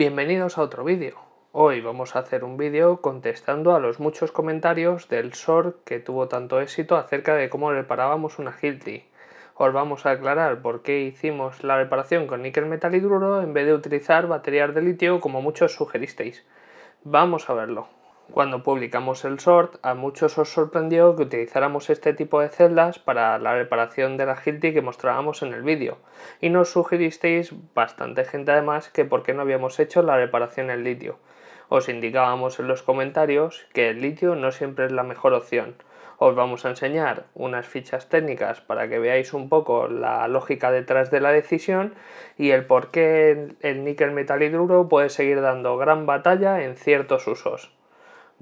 Bienvenidos a otro vídeo. Hoy vamos a hacer un vídeo contestando a los muchos comentarios del short que tuvo tanto éxito acerca de cómo reparábamos una Hilti. Os vamos a aclarar por qué hicimos la reparación con níquel metal hidruro en vez de utilizar baterías de litio como muchos sugeristeis. Vamos a verlo. Cuando publicamos el short, a muchos os sorprendió que utilizáramos este tipo de celdas para la reparación de la Hilti que mostrábamos en el vídeo, y nos sugeristeis bastante gente además que por qué no habíamos hecho la reparación en litio. Os indicábamos en los comentarios que el litio no siempre es la mejor opción. Os vamos a enseñar unas fichas técnicas para que veáis un poco la lógica detrás de la decisión y el por qué el níquel metal hidruro puede seguir dando gran batalla en ciertos usos.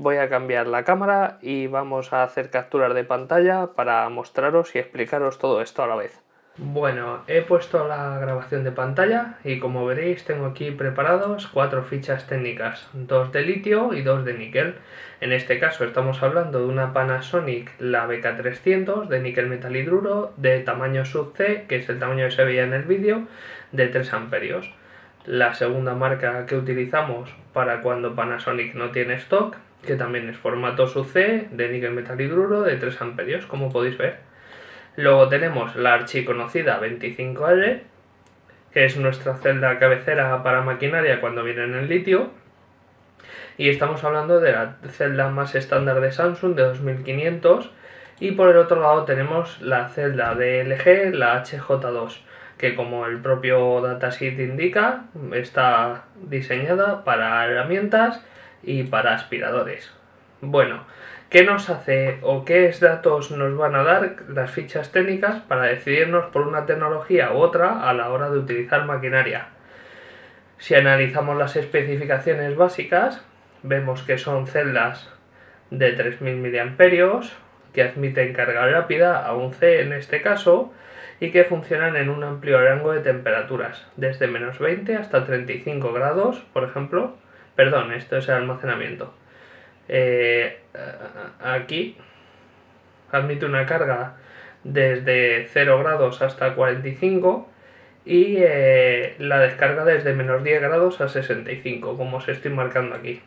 Voy a cambiar la cámara y vamos a hacer capturas de pantalla para mostraros y explicaros todo esto a la vez. Bueno, he puesto la grabación de pantalla y como veréis tengo aquí preparados 4 fichas técnicas, 2 de litio y 2 de níquel. En este caso estamos hablando de una Panasonic, la BK300 de níquel metal hidruro de tamaño sub C, que es el tamaño que se veía en el vídeo, de 3 amperios. La segunda marca que utilizamos para cuando Panasonic no tiene stock, que también es formato sub-C de níquel metal hidruro de 3 amperios, como podéis ver. Luego tenemos la archiconocida 25R, que es nuestra celda cabecera para maquinaria cuando viene en el litio. Y estamos hablando de la celda más estándar de Samsung de 2500. Y por el otro lado tenemos la celda de LG, la HJ2, que como el propio datasheet indica, está diseñada para herramientas y para aspiradores. Bueno, ¿qué nos hace o qué datos nos van a dar las fichas técnicas para decidirnos por una tecnología u otra a la hora de utilizar maquinaria? Si analizamos las especificaciones básicas, vemos que son celdas de 3000 mAh, que admiten carga rápida, a un C en este caso, y que funcionan en un amplio rango de temperaturas, desde menos 20 hasta 35 grados, por ejemplo. Perdón, esto es el almacenamiento. Aquí admite una carga desde 0 grados hasta 45 y la descarga desde menos 10 grados a 65, como os estoy marcando aquí.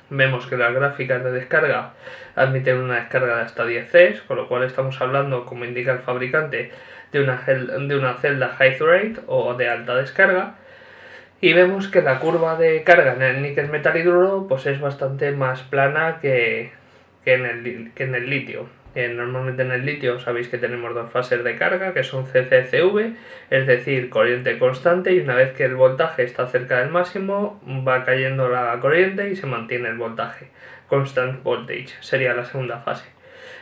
Vemos que las gráficas de descarga admiten una descarga de hasta 10 Cs, con lo cual estamos hablando, como indica el fabricante, de una celda high rate o de alta descarga. Y vemos que la curva de carga en el níquel metal hidruro pues es bastante más plana que en el litio. Normalmente en el litio sabéis que tenemos dos fases de carga, que son CC-CV, es decir, corriente constante, y una vez que el voltaje está cerca del máximo va cayendo la corriente y se mantiene el voltaje. Constant voltage sería la segunda fase.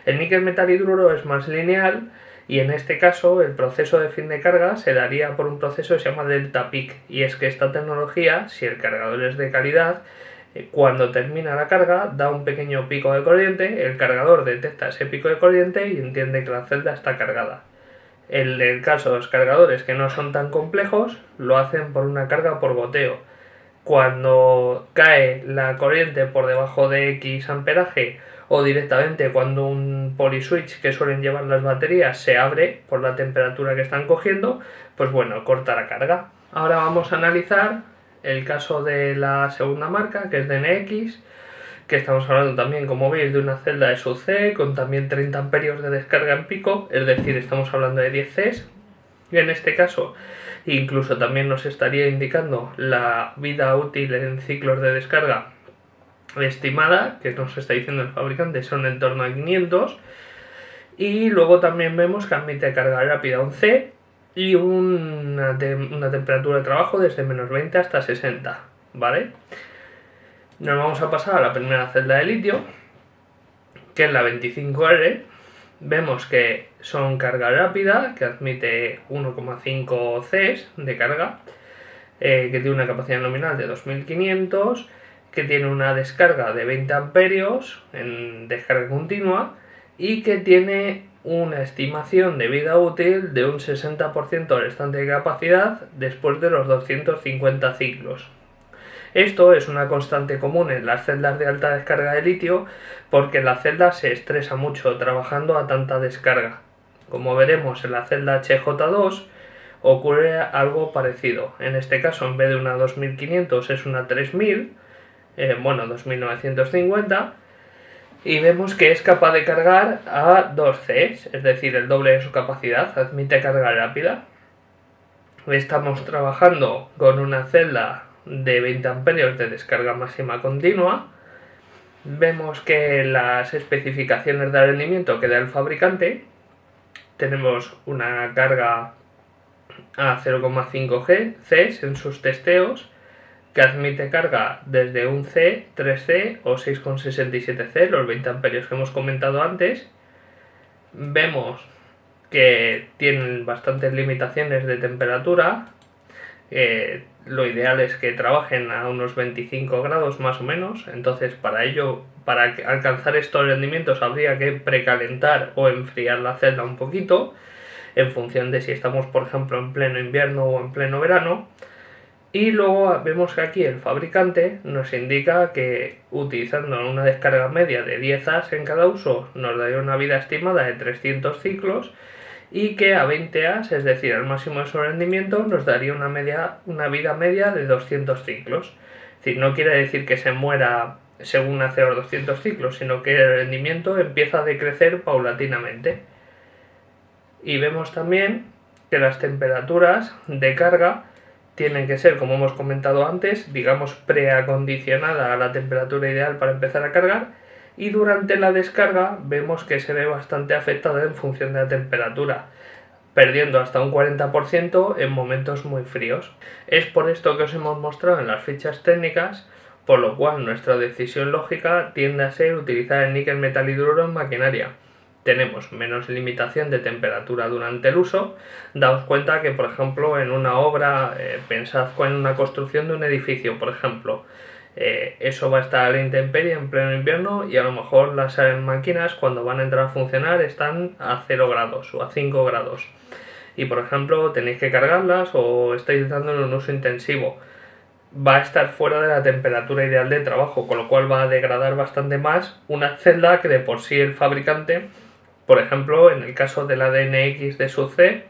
El níquel metal hidruro es más lineal y en este caso el proceso de fin de carga se daría por un proceso que se llama delta peak, y es que esta tecnología, si el cargador es de calidad, cuando termina la carga da un pequeño pico de corriente, el cargador detecta ese pico de corriente y entiende que la celda está cargada. En el caso de los cargadores que no son tan complejos, lo hacen por una carga por goteo. Cuando cae la corriente por debajo de X amperaje, o directamente cuando un poliswitch que suelen llevar las baterías se abre por la temperatura que están cogiendo, pues bueno, corta la carga. Ahora vamos a analizar el caso de la segunda marca, que es DNX, que estamos hablando también, como veis, de una celda de sub-C con también 30 amperios de descarga en pico, es decir, estamos hablando de 10 Cs. Y en este caso incluso también nos estaría indicando la vida útil en ciclos de descarga estimada, que nos está diciendo el fabricante, son en torno a 500. Y luego también vemos que admite carga rápida un C y una temperatura de trabajo desde menos 20 hasta 60, ¿vale? Nos vamos a pasar a la primera celda de litio, que es la 25R. Vemos que son carga rápida, que admite 1,5 Cs de carga, que tiene una capacidad nominal de 2500, que tiene una descarga de 20 amperios en descarga continua y que tiene una estimación de vida útil de un 60% restante de capacidad después de los 250 ciclos. Esto es una constante común en las celdas de alta descarga de litio, porque la celda se estresa mucho trabajando a tanta descarga. Como veremos en la celda HJ2, ocurre algo parecido. En este caso, en vez de una 2500 es una 3000, 2950, y vemos que es capaz de cargar a 2 Cs, es decir, el doble de su capacidad, admite carga rápida. Estamos trabajando con una celda de 20 amperios de descarga máxima continua. Vemos que las especificaciones de rendimiento que da el fabricante, tenemos una carga a 0,5 Cs en sus testeos, que admite carga desde 1 C, 3 C o 6,67 C, los 20 amperios que hemos comentado antes. Vemos que tienen bastantes limitaciones de temperatura. Lo ideal es que trabajen a unos 25 grados más o menos. Entonces, para alcanzar estos rendimientos habría que precalentar o enfriar la celda un poquito, en función de si estamos, por ejemplo, en pleno invierno o en pleno verano. Y luego vemos que aquí el fabricante nos indica que utilizando una descarga media de 10 As en cada uso nos daría una vida estimada de 300 ciclos, y que a 20 As, es decir, al máximo de su rendimiento, nos daría una vida media de 200 ciclos. Es decir, no quiere decir que se muera según hace los 200 ciclos, sino que el rendimiento empieza a decrecer paulatinamente. Y vemos también que las temperaturas de carga tienen que ser, como hemos comentado antes, digamos preacondicionada a la temperatura ideal para empezar a cargar, y durante la descarga vemos que se ve bastante afectada en función de la temperatura, perdiendo hasta un 40% en momentos muy fríos. Es por esto que os hemos mostrado en las fichas técnicas, por lo cual nuestra decisión lógica tiende a ser utilizar el níquel metal hidruro en maquinaria. Tenemos menos limitación de temperatura durante el uso. Daos cuenta que, por ejemplo, en una obra, pensad en una construcción de un edificio, por ejemplo, eso va a estar a la intemperie en pleno invierno, y a lo mejor las máquinas, cuando van a entrar a funcionar, están a 0 grados o a 5 grados. Y, por ejemplo, tenéis que cargarlas o estáis dando un uso intensivo. Va a estar fuera de la temperatura ideal de trabajo, con lo cual va a degradar bastante más una celda que de por sí el fabricante, por ejemplo, en el caso del ADNX de su C,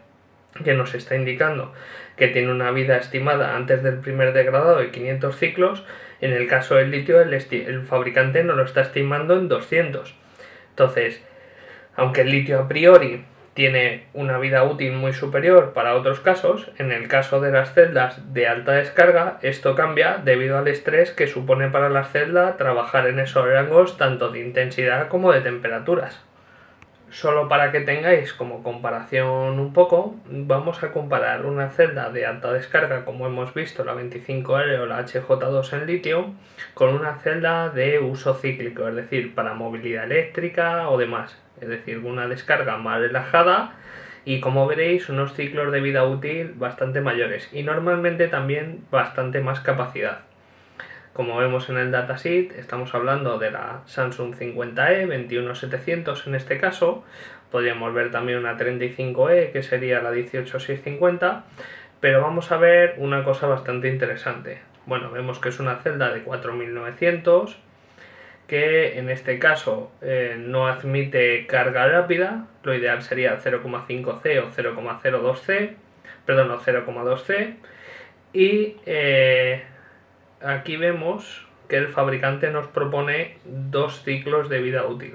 que nos está indicando que tiene una vida estimada antes del primer degradado de 500 ciclos, en el caso del litio el fabricante nos lo está estimando en 200. Entonces, aunque el litio a priori tiene una vida útil muy superior para otros casos, en el caso de las celdas de alta descarga esto cambia debido al estrés que supone para la celda trabajar en esos rangos tanto de intensidad como de temperaturas. Solo para que tengáis como comparación un poco, vamos a comparar una celda de alta descarga, como hemos visto, la 25R o la HJ2 en litio, con una celda de uso cíclico, es decir, para movilidad eléctrica o demás. Es decir, una descarga más relajada y, como veréis, unos ciclos de vida útil bastante mayores y normalmente también bastante más capacidad. Como vemos en el datasheet, estamos hablando de la Samsung 50E 21700 en este caso. Podríamos ver también una 35E, que sería la 18650, pero vamos a ver una cosa bastante interesante. Bueno, vemos que es una celda de 4900, que en este caso no admite carga rápida. Lo ideal sería 0,5C o 0,02C, perdón, o 0,2C, y aquí vemos que el fabricante nos propone 2 ciclos de vida útil.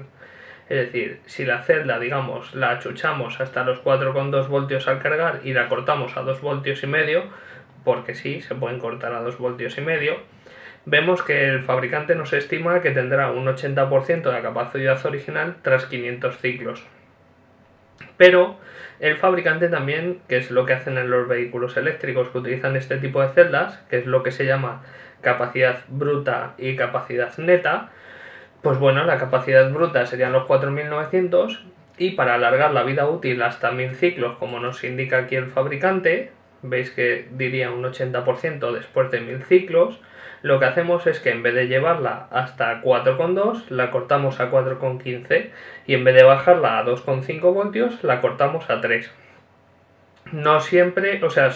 Es decir, si la celda, digamos, la achuchamos hasta los 4,2 voltios al cargar y la cortamos a 2 voltios y medio, porque sí, se pueden cortar a 2 voltios y medio, vemos que el fabricante nos estima que tendrá un 80% de la capacidad original tras 500 ciclos. Pero el fabricante también, que es lo que hacen en los vehículos eléctricos que utilizan este tipo de celdas, que es lo que se llama capacidad bruta y capacidad neta, pues bueno, la capacidad bruta serían los 4900, y para alargar la vida útil hasta 1000 ciclos, como nos indica aquí el fabricante, veis que diría un 80% después de 1000 ciclos, lo que hacemos es que en vez de llevarla hasta 4,2, la cortamos a 4,15, y en vez de bajarla a 2,5 voltios, la cortamos a 3. No siempre, o sea,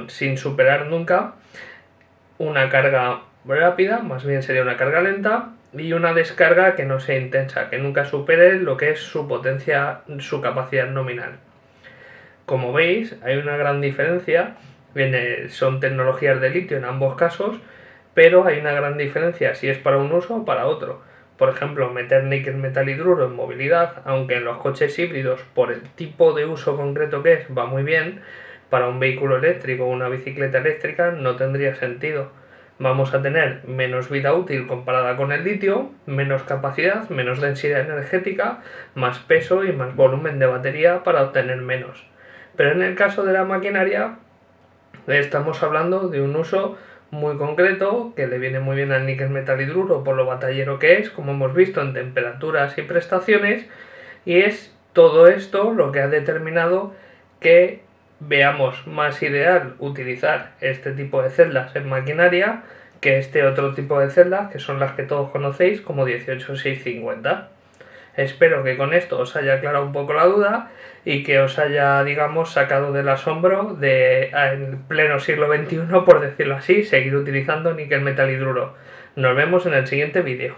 sin superar nunca una carga rápida, más bien sería una carga lenta, y una descarga que no sea intensa, que nunca supere lo que es su potencia, su capacidad nominal. Como veis, hay una gran diferencia, son tecnologías de litio en ambos casos, pero hay una gran diferencia si es para un uso o para otro. Por ejemplo, meter níquel metal hidruro en movilidad, aunque en los coches híbridos, por el tipo de uso concreto que es, va muy bien, para un vehículo eléctrico o una bicicleta eléctrica no tendría sentido. Vamos a tener menos vida útil comparada con el litio, menos capacidad, menos densidad energética, más peso y más volumen de batería para obtener menos. Pero en el caso de la maquinaria, estamos hablando de un uso muy concreto que le viene muy bien al níquel metal hidruro por lo batallero que es, como hemos visto en temperaturas y prestaciones, y es todo esto lo que ha determinado que veamos más ideal utilizar este tipo de celdas en maquinaria que este otro tipo de celdas, que son las que todos conocéis como 18650. Espero que con esto os haya aclarado un poco la duda y que os haya, digamos, sacado del asombro de, en pleno siglo XXI, por decirlo así, seguir utilizando níquel metal hidruro. Nos vemos en el siguiente vídeo.